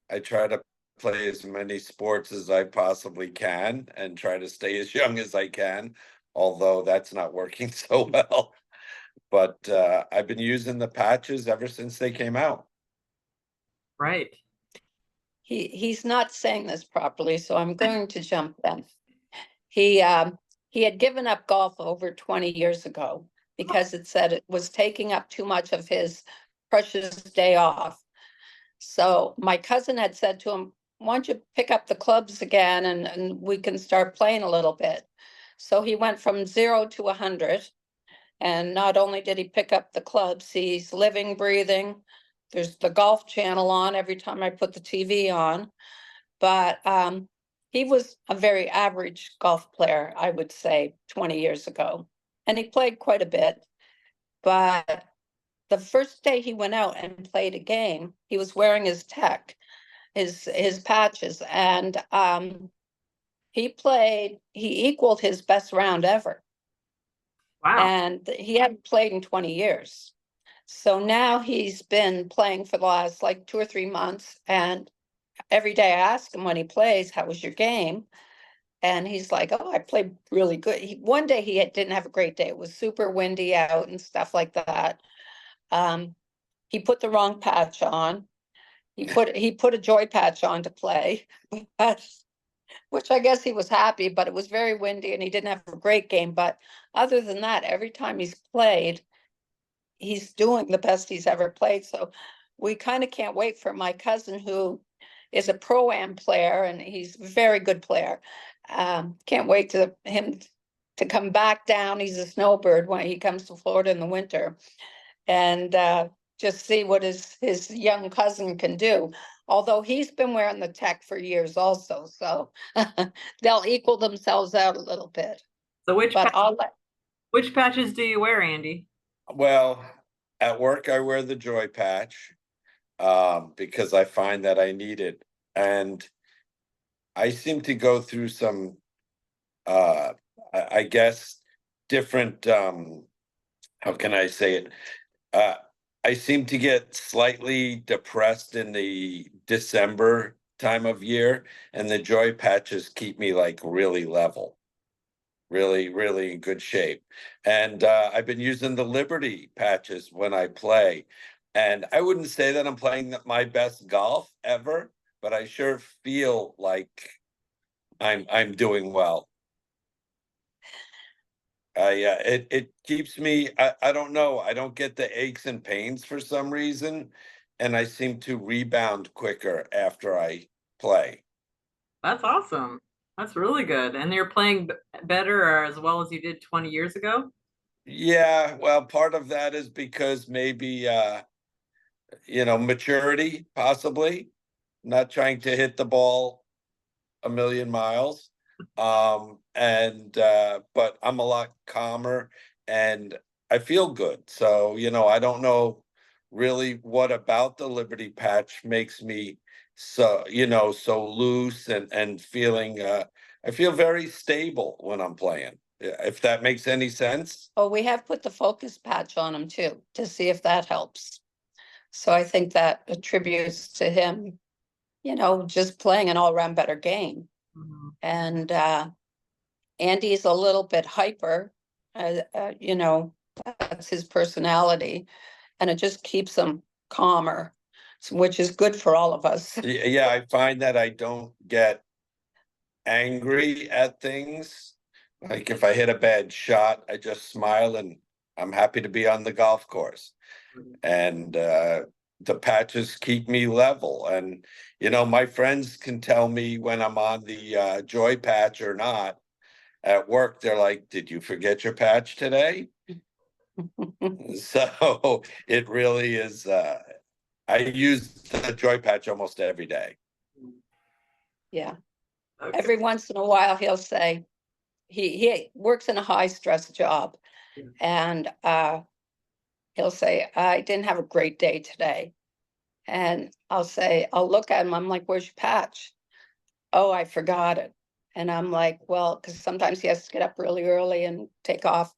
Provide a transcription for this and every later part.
I try to play as many sports as I possibly can and try to stay as young as I can, although that's not working so well. But I've been using the patches ever since they came out. Right. He's not saying this properly, so I'm going to jump in. He had given up golf over 20 years ago because it said it was taking up too much of his precious day off. So my cousin had said to him, why don't you pick up the clubs again and we can start playing a little bit. So he went from 0 to 100. And not only did he pick up the clubs, he's living, breathing. There's the golf channel on every time I put the TV on. But he was a very average golf player, I would say, 20 years ago. And he played quite a bit. But the first day he went out and played a game, he was wearing his tech, his patches, and he equaled his best round ever. Wow. And he hadn't played in 20 years. So now he's been playing for the last like 2 or 3 months. And every day I ask him when he plays, how was your game? And he's like, oh, I played really good. One day he didn't have a great day. It was super windy out and stuff like that. He put the wrong patch on. He put a joy patch on to play, which I guess he was happy, but it was very windy and he didn't have a great game. But other than that, every time he's played, he's doing the best he's ever played. So we kind of can't wait for my cousin, who is a pro-am player, and he's a very good player. Can't wait to him to come back down. He's a snowbird when he comes to Florida in the winter, and just see what his young cousin can do. Although he's been wearing the tech for years also, so they'll equal themselves out a little bit. So But which patches do you wear, Andy? Well, at work, I wear the joy patch because I find that I need it. And I seem to go through some, I guess, different, how can I say it? I seem to get slightly depressed in the December time of year, and the joy patches keep me like really level, really in good shape. And I've been using the Liberty patches when I play. And I wouldn't say that I'm playing my best golf ever, but I sure feel like I'm doing well. It keeps me, I don't know, I don't get the aches and pains for some reason, and I seem to rebound quicker after I play. That's awesome. That's really good. And you're playing better or as well as you did 20 years ago? Yeah, well, part of that is because maybe maturity, possibly. Not trying to hit the ball a million miles. And but I'm a lot calmer and I feel good. So, I don't know really what about the Liberty patch makes me so loose and feeling I feel very stable when I'm playing. If that makes any sense. oh, we have put the focus patch on him too to see if that helps. So I think that attributes to him, just playing an all-around better game. Mhm. And Andy's a little bit hyper, that's his personality, and it just keeps him calmer, which is good for all of us. Yeah, I find that I don't get angry at things. Like if I hit a bad shot, I just smile and I'm happy to be on the golf course. And the patches keep me level. And my friends can tell me when I'm on the joy patch or not. At work, they're like, "Did you forget your patch today?" So it really is. I use the joy patch almost every day. Yeah. Okay. Every once in a while, he'll say he works in a high stress job, and he'll say, I didn't have a great day today. And I'll look at him. I'm like, where's your patch? Oh, I forgot it. And I'm like, well, because sometimes he has to get up really early and take off.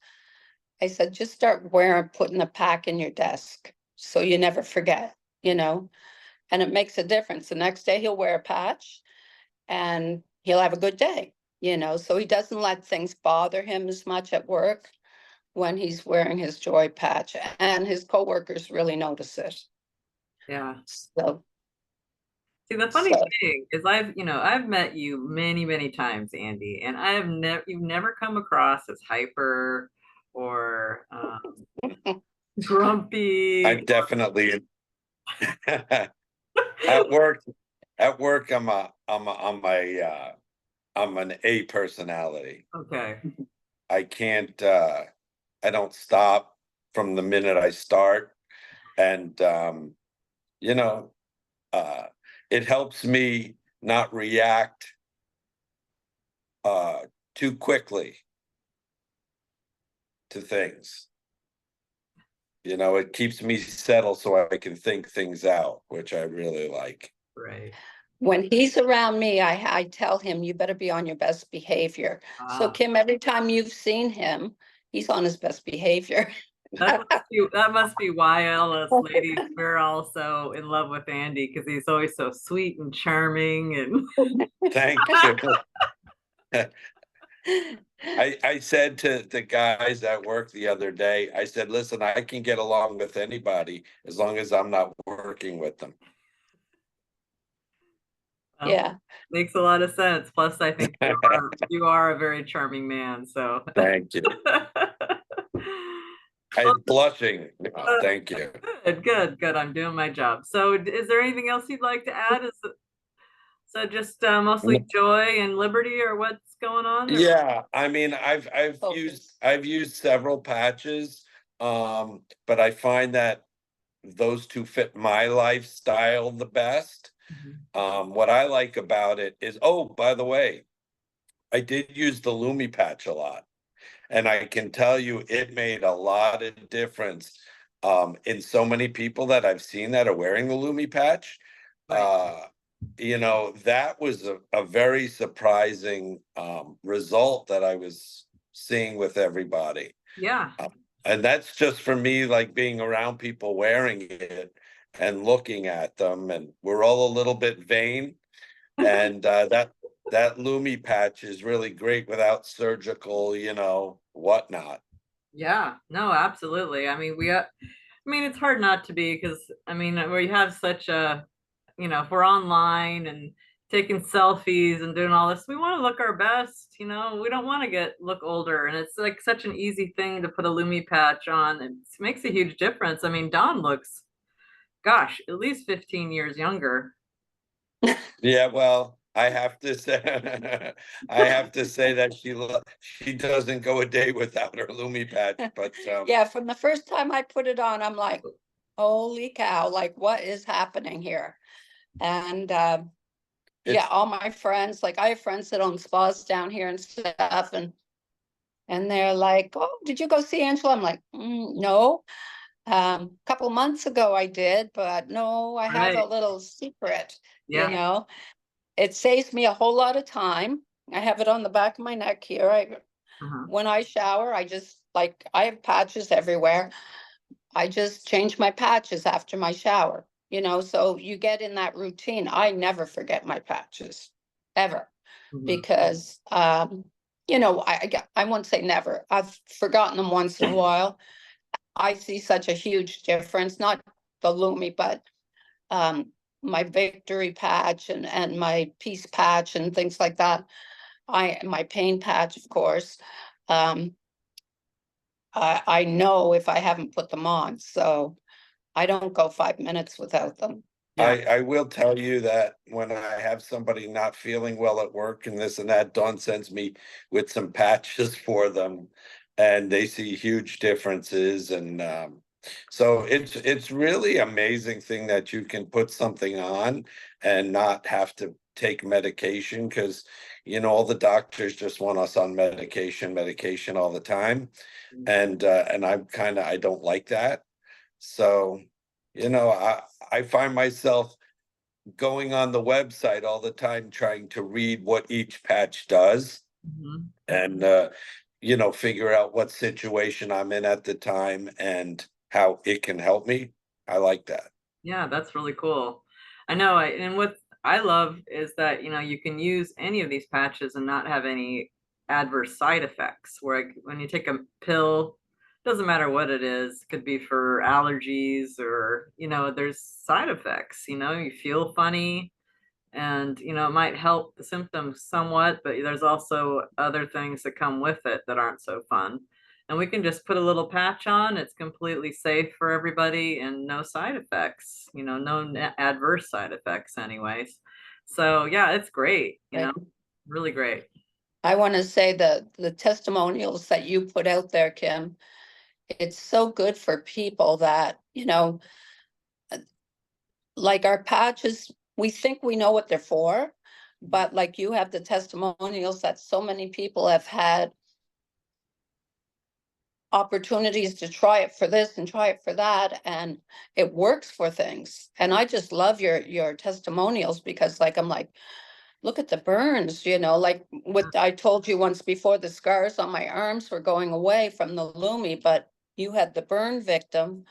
I said, just start putting the pack in your desk so you never forget, And it makes a difference. The next day he'll wear a patch and he'll have a good day, you know, so he doesn't let things bother him as much at work when he's wearing his joy patch, and his coworkers really notice it. Yeah. So, See, the funny so thing is I've met you many, many times, Andy, and you've never come across as hyper or I grumpy. definitely at work. At work, I'm an A personality. Okay. I can't. I don't stop from the minute I start, and you know, uh, it helps me not react uh too quickly to things. You know, it keeps me settled so I can think things out, which I really like. Right. when he's around me, I tell him, you better be on your best behavior. So Ah, Kim, every time you've seen him, he's on his best behavior. that must be why us ladies, we're all so in love with Andy, because he's always so sweet and charming and Thank you. I said to the guys at work the other day, I said, listen, I can get along with anybody as long as I'm not working with them. Yeah. makes a lot of sense. Plus, I think you are a very charming man. So Thank you. Well, I'm blushing. No, thank you. good. I'm doing my job. So, is there anything else you'd like to add? So just mostly joy and liberty, or what's going on? Yeah, I mean, Focus. I've used several patches, but I find that those two fit my lifestyle the best. Mhm. What I like about it is, oh, by the way, I did use the Lumi patch a lot, and I can tell you it made a lot of difference in so many people that I've seen that are wearing the Lumi patch. Right. You know, that was a very surprising result that I was seeing with everybody. Yeah. And that's just for me, like being around people wearing it and looking at them, and we're all a little bit vain. And that Lumi patch is really great without surgical, you know, whatnot. Yeah. No, absolutely. I mean, it's hard not to be, because I mean, we have such a, if we're online and taking selfies and doing all this, we want to look our best, we don't want to look older. And it's like such an easy thing to put a Lumi patch on. It makes a huge difference. I mean, Dawn looks, gosh, at least 15 years younger. Yeah, well, I have to say, I have to say that she doesn't go a day without her Lumi patch. But Yeah, from the first time I put it on, I'm like, holy cow, like what is happening here? And yeah, it's all my friends, like I have friends that own spas down here and stuff, and they're like, oh, did you go see Angela? I'm like, no. A couple months ago I did, but no, I have a Right. little secret, you Yeah. know. It saves me a whole lot of time. I have it on the back of my neck here. Uh-huh. When I shower, I just like I have patches everywhere. I just change my patches after my shower, you know, so you get in that routine. I never forget my patches ever Mhm. because you know, I won't say never. I've forgotten them once in a while. I see such a huge difference, not the Lumi, but um my victory patch and my peace patch and things like that. My pain patch, of course. Um I know if I haven't put them on, so I don't go 5 minutes without them. Yeah. I will tell you that when I have somebody not feeling well at work and this and that, Dawn sends me with some patches for them, and they see huge differences. And so it's really amazing thing that you can put something on and not have to take medication, because you know all the doctors just want us on medication all the time, and I don't like that. So, you know, I find myself going on the website all the time trying to read what each patch does, Mhm. and you know, figure out what situation I'm in at the time and how it can help me. I like that. Yeah, that's really cool. I know. And what I love is that, you can use any of these patches and not have any adverse side effects. Where when you take a pill, doesn't matter what it is, could be for allergies or, there's side effects, you feel funny, and it might help the symptoms somewhat, but there's also other things that come with it that aren't so fun. And we can just put a little patch on. It's completely safe for everybody and no side effects, no adverse side effects anyways. So yeah, it's great, Right. really great. I want to say the testimonials that you put out there, Kim, it's so good for people that, like our patches, we think we know what they're for, but like you have the testimonials that so many people have had opportunities to try it for this and try it for that, and it works for things. And I just love your testimonials, because like I'm like, look at the burns, like what I told you once before, the scars on my arms were going away from the Lumi, but you had the burn victim.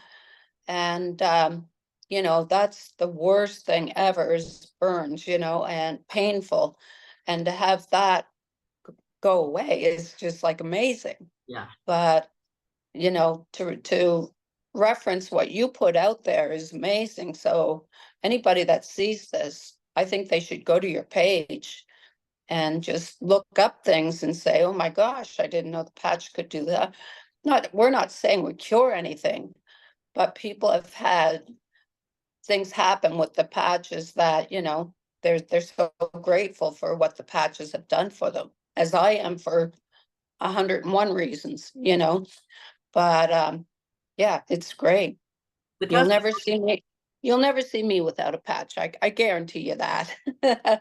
And that's the worst thing ever, is burns, and painful. And to have that go away is just like amazing. Yeah. But to reference what you put out there is amazing. So anybody that sees this, I think they should go to your page and just look up things and say, oh my gosh, I didn't know the patch could do that. We're not saying we cure anything, but people have had things happen with the patches that, they're so grateful for what the patches have done for them, as I am for 101 reasons, but yeah, it's great. The You'll test never see me. You'll never see me without a patch. I guarantee you that.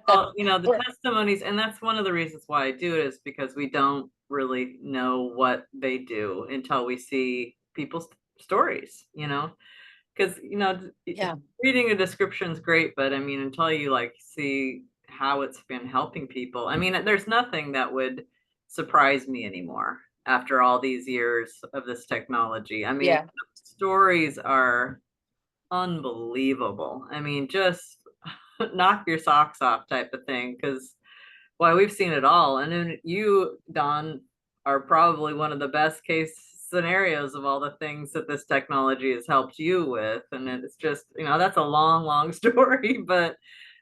Well, the testimonies, and that's one of the reasons why I do it, is because we don't really know what they do until we see people's stories, because, Yeah, reading a description is great, but I mean, until you like see how it's been helping people, I mean, there's nothing that would surprise me anymore after all these years of this technology. I mean, yeah, stories are unbelievable. I mean, just knock your socks off type of thing. Because, why, we've seen it all. And then you, Don, are probably one of the best case scenarios of all the things that this technology has helped you with. And it's just, that's a long, long story, but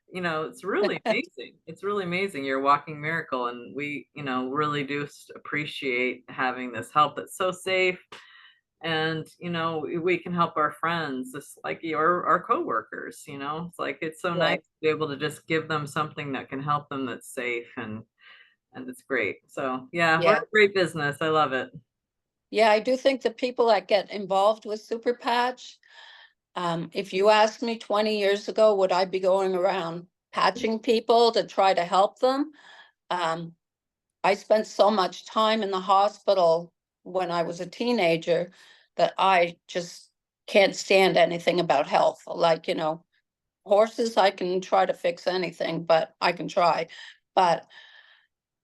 it's really amazing. It's really amazing. You're a walking miracle. And we, really do appreciate having this help that's so safe. And we can help our friends, just like our coworkers. It's like, it's so yeah, nice to be able to just give them something that can help them, that's safe, and it's great. So yeah, we're yeah, a great business. I love it. yeah. I do think the people that get involved with Super Patch, if you asked me 20 years ago, would I be going around patching people to try to help them? I spent so much time in the hospital when I was a teenager that I just can't stand anything about health. Like, horses, I can try to fix anything, but I can try. But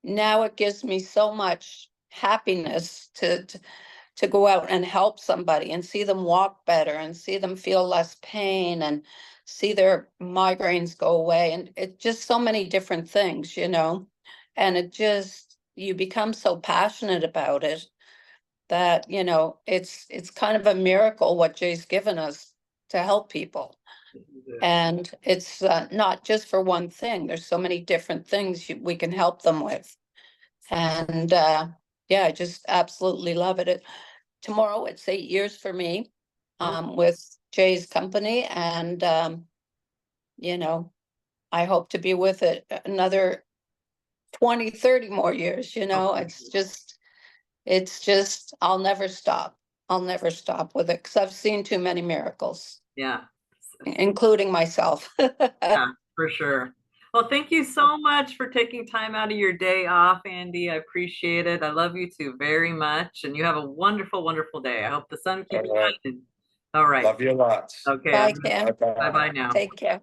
now it gives me so much happiness to go out and help somebody and see them walk better and see them feel less pain and see their migraines go away. And it's just so many different things, and it just, you become so passionate about it that, it's kind of a miracle what Jay's given us to help people. And it's not just for one thing. There's so many different things we can help them with. And yeah, I just absolutely love it. Tomorrow it's 8 years for me with Jay's company. And, I hope to be with it another 20, 30 more years, it's just, I'll never stop. I'll never stop with it, because I've seen too many miracles, Yeah. including myself. Yeah, for sure. Well, thank you so much for taking time out of your day off, Andy. I appreciate it. I love you too very much. And you have a wonderful, wonderful day. I hope the sun keeps All right. shining. All right. Love you lots. Okay. Bye, Kim. Bye-bye. Bye-bye now. Take care.